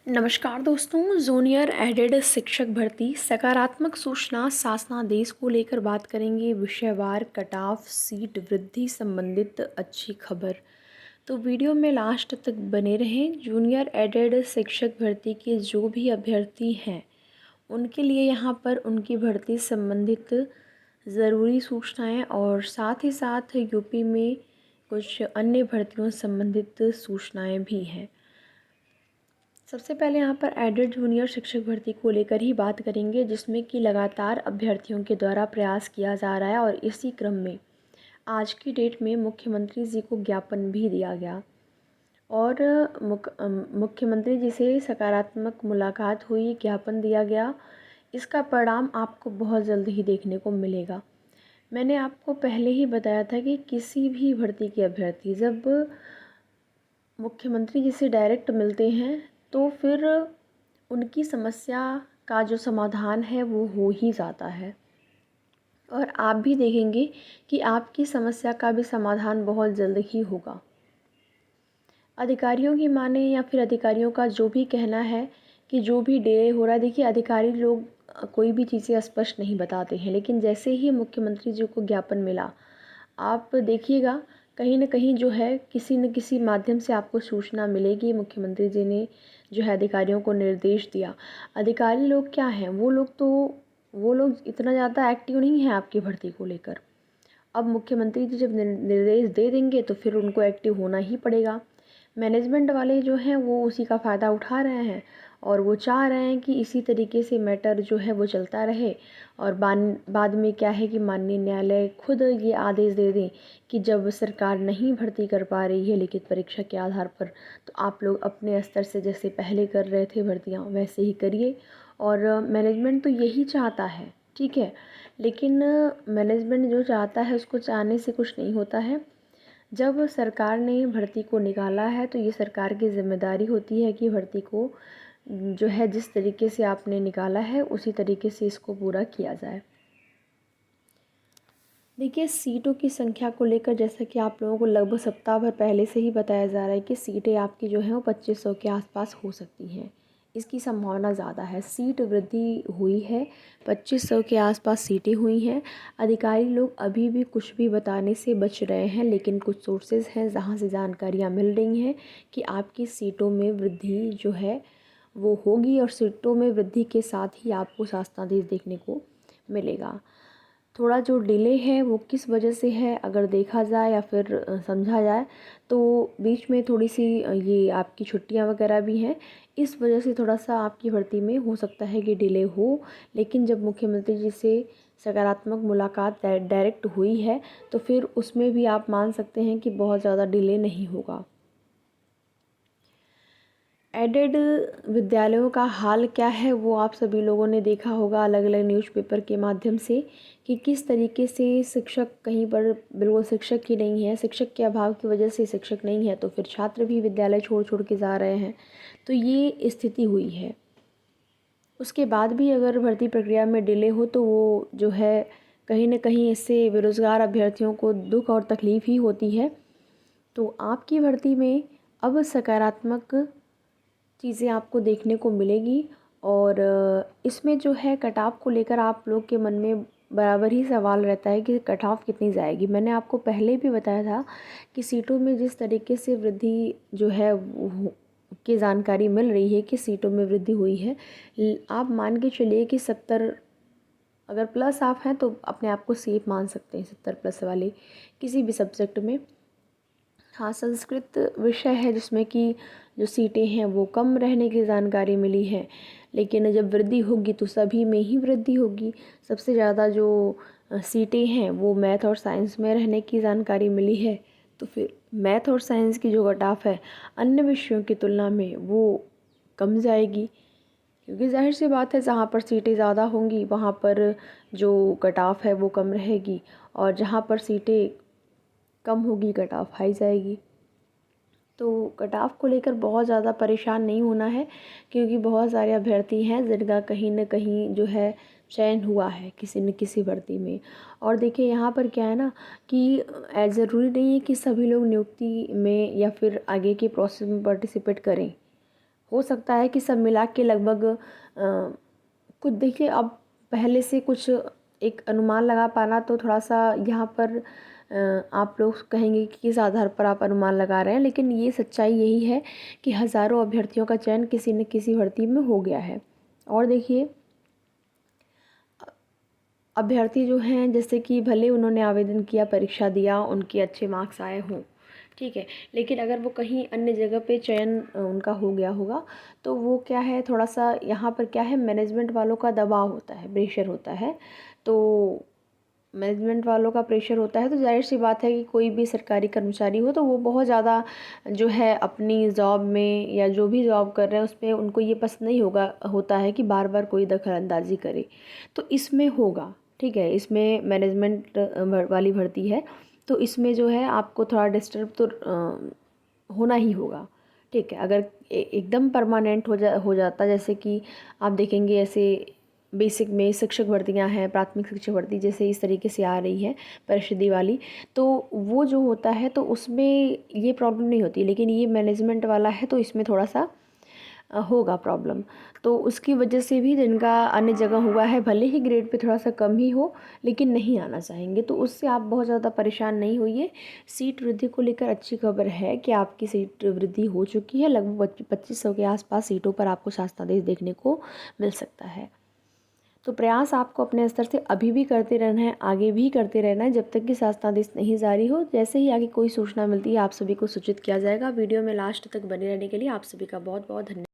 नमस्कार दोस्तों, junior added शिक्षक भर्ती सकारात्मक सूचना शासनादेश को लेकर बात करेंगे। विषयवार कटऑफ सीट वृद्धि संबंधित अच्छी खबर। तो वीडियो में लास्ट तक बने रहें। जूनियर एडेड शिक्षक भर्ती के जो भी अभ्यर्थी हैं उनके लिए यहाँ पर उनकी भर्ती संबंधित ज़रूरी सूचनाएं और साथ ही साथ यूपी में कुछ अन्य भर्तियों संबंधित सूचनाएं भी हैं। सबसे पहले यहाँ पर एडेड जूनियर शिक्षक भर्ती को लेकर ही बात करेंगे, जिसमें कि लगातार अभ्यर्थियों के द्वारा प्रयास किया जा रहा है और इसी क्रम में आज की डेट में मुख्यमंत्री जी को ज्ञापन भी दिया गया और मुख्यमंत्री जी से सकारात्मक मुलाकात हुई, ज्ञापन दिया गया। इसका परिणाम आपको बहुत जल्द ही देखने को मिलेगा। मैंने आपको पहले ही बताया था कि किसी भी भर्ती के अभ्यर्थी जब मुख्यमंत्री जी से डायरेक्ट मिलते हैं तो फिर उनकी समस्या का जो समाधान है वो हो ही जाता है और आप भी देखेंगे कि आपकी समस्या का भी समाधान बहुत जल्द ही होगा। अधिकारियों की माने या फिर अधिकारियों का जो भी कहना है कि जो भी डिले हो रहा है, देखिए अधिकारी लोग कोई भी चीज़ें स्पष्ट नहीं बताते हैं, लेकिन जैसे ही मुख्यमंत्री जी को ज्ञापन मिला, आप देखिएगा कहीं न कहीं जो है किसी न किसी माध्यम से आपको सूचना मिलेगी। मुख्यमंत्री जी ने जो है अधिकारियों को निर्देश दिया। अधिकारी लोग क्या हैं, वो लोग इतना ज़्यादा एक्टिव नहीं हैं आपकी भर्ती को लेकर। अब मुख्यमंत्री जी जब निर्देश दे देंगे तो फिर उनको एक्टिव होना ही पड़ेगा। मैनेजमेंट वाले जो हैं वो उसी का फ़ायदा उठा रहे हैं और वो चाह रहे हैं कि इसी तरीके से मैटर जो है वो चलता रहे और बाद में क्या है कि माननीय न्यायालय खुद ये आदेश दे दें कि जब सरकार नहीं भर्ती कर पा रही है लिखित परीक्षा के आधार पर, तो आप लोग अपने स्तर से जैसे पहले कर रहे थे भर्तियाँ वैसे ही करिए। और मैनेजमेंट तो यही चाहता है, ठीक है, लेकिन मैनेजमेंट जो चाहता है उसको चाहने से कुछ नहीं होता है। जब सरकार ने भर्ती को निकाला है तो ये सरकार की ज़िम्मेदारी होती है कि भर्ती को जो है जिस तरीके से आपने निकाला है उसी तरीके से इसको पूरा किया जाए। देखिए, सीटों की संख्या को लेकर जैसा कि आप लोगों को लगभग सप्ताह भर पहले से ही बताया जा रहा है कि सीटें आपकी जो हैं वो 2500 के आसपास हो सकती हैं। इसकी संभावना ज़्यादा है। सीट वृद्धि हुई है, 2500 के आसपास सीटें हुई हैं। अधिकारी लोग अभी भी कुछ भी बताने से बच रहे हैं, लेकिन कुछ सोर्सेज हैं जहाँ से जानकारियाँ मिल रही हैं कि आपकी सीटों में वृद्धि जो है वो होगी और सीटों में वृद्धि के साथ ही आपको शासनादेश देखने को मिलेगा। थोड़ा जो डिले है वो किस वजह से है अगर देखा जाए या फिर समझा जाए तो बीच में थोड़ी सी ये आपकी छुट्टियां वगैरह भी हैं, इस वजह से थोड़ा सा आपकी भर्ती में हो सकता है कि डिले हो। लेकिन जब मुख्यमंत्री जी से सकारात्मक मुलाकात डायरेक्ट हुई है तो फिर उसमें भी आप मान सकते हैं कि बहुत ज़्यादा डिले नहीं होगा। एडेड विद्यालयों का हाल क्या है वो आप सभी लोगों ने देखा होगा अलग अलग न्यूज़पेपर के माध्यम से कि किस तरीके से शिक्षक कहीं पर बिल्कुल शिक्षक ही नहीं है, शिक्षक के अभाव की वजह से शिक्षक नहीं है तो फिर छात्र भी विद्यालय छोड़ छोड़ के जा रहे हैं। तो ये स्थिति हुई है। उसके बाद भी अगर भर्ती प्रक्रिया में डिले हो तो वो जो है कहीं न कहीं इससे बेरोज़गार अभ्यर्थियों को दुख और तकलीफ़ ही होती है। तो आपकी भर्ती में अब सकारात्मक चीज़ें आपको देखने को मिलेगी और इसमें जो है कट ऑफ को लेकर आप लोग के मन में बराबर ही सवाल रहता है कि कट ऑफ कितनी जाएगी। मैंने आपको पहले भी बताया था कि सीटों में जिस तरीके से वृद्धि जो है की जानकारी मिल रही है कि सीटों में वृद्धि हुई है। आप मान के चलिए कि 70 अगर प्लस आप हैं तो अपने आप को सेफ मान सकते हैं, 70 प्लस वाले किसी भी सब्जेक्ट में। हाँ, संस्कृत विषय है जिसमें कि जो सीटें हैं वो कम रहने की जानकारी मिली है, लेकिन जब वृद्धि होगी तो सभी में ही वृद्धि होगी। सबसे ज़्यादा जो सीटें हैं वो मैथ और साइंस में रहने की जानकारी मिली है, तो फिर मैथ और साइंस की जो कट ऑफ है अन्य विषयों की तुलना में वो कम जाएगी, क्योंकि जाहिर सी बात है जहाँ पर सीटें ज़्यादा होंगी वहाँ पर जो कट ऑफ है वो कम रहेगी और जहाँ पर सीटें कम होगी कट ऑफ हाई जाएगी। तो कट ऑफ को लेकर बहुत ज़्यादा परेशान नहीं होना है, क्योंकि बहुत सारे अभ्यर्थी हैं जिनका कहीं न कहीं जो है चयन हुआ है किसी न किसी भर्ती में। और देखिए यहाँ पर क्या है ना कि ज़रूरी नहीं है कि सभी लोग नियुक्ति में या फिर आगे के प्रोसेस में पार्टिसिपेट करें। हो सकता है कि सब मिला के लगभग कुछ देखिए, अब पहले से कुछ एक अनुमान लगा पाना तो थोड़ा सा यहाँ पर आप लोग कहेंगे कि किस आधार पर आप अनुमान लगा रहे हैं, लेकिन ये सच्चाई यही है कि हज़ारों अभ्यर्थियों का चयन किसी न किसी भर्ती में हो गया है। और देखिए, अभ्यर्थी जो हैं, जैसे कि भले उन्होंने आवेदन किया, परीक्षा दिया, उनके अच्छे मार्क्स आए हों, ठीक है, लेकिन अगर वो कहीं अन्य जगह पे चयन उनका हो गया होगा, तो वो क्या है, थोड़ा सा यहाँ पर क्या है, मैनेजमेंट वालों का दबाव होता है, प्रेशर होता है। तो मैनेजमेंट वालों का प्रेशर होता है तो ज़ाहिर सी बात है कि कोई भी सरकारी कर्मचारी हो तो वो बहुत ज़्यादा जो है अपनी जॉब में या जो भी जॉब कर रहे हैं उस पर उनको ये पसंद नहीं होता है कि बार बार कोई दखल अंदाजी करे। तो इसमें होगा, ठीक है, इसमें मैनेजमेंट वाली भर्ती है, तो इसमें जो है आपको थोड़ा डिस्टर्ब तो होना ही होगा, ठीक है। अगर एकदम परमानेंट हो जाता, जैसे कि आप देखेंगे ऐसे बेसिक में शिक्षक भर्तियां हैं, प्राथमिक शिक्षक भर्ती जैसे इस तरीके से आ रही है परिषदी वाली, तो वो जो होता है तो उसमें ये प्रॉब्लम नहीं होती, लेकिन ये मैनेजमेंट वाला है तो इसमें थोड़ा सा होगा प्रॉब्लम। तो उसकी वजह से भी जिनका अन्य जगह हुआ है, भले ही ग्रेड पे थोड़ा सा कम ही हो, लेकिन नहीं आना चाहेंगे, तो उससे आप बहुत ज़्यादा परेशान नहीं होइए। सीट वृद्धि को लेकर अच्छी खबर है कि आपकी सीट वृद्धि हो चुकी है, लगभग 2500 के आसपास सीटों पर आपको शासनादेश देखने को मिल सकता है। तो प्रयास आपको अपने स्तर से अभी भी करते रहना है, आगे भी करते रहना है, जब तक कि शासनादेश नहीं जारी हो। जैसे ही आगे कोई सूचना मिलती है आप सभी को सूचित किया जाएगा। वीडियो में लास्ट तक बने रहने के लिए आप सभी का बहुत बहुत धन्यवाद।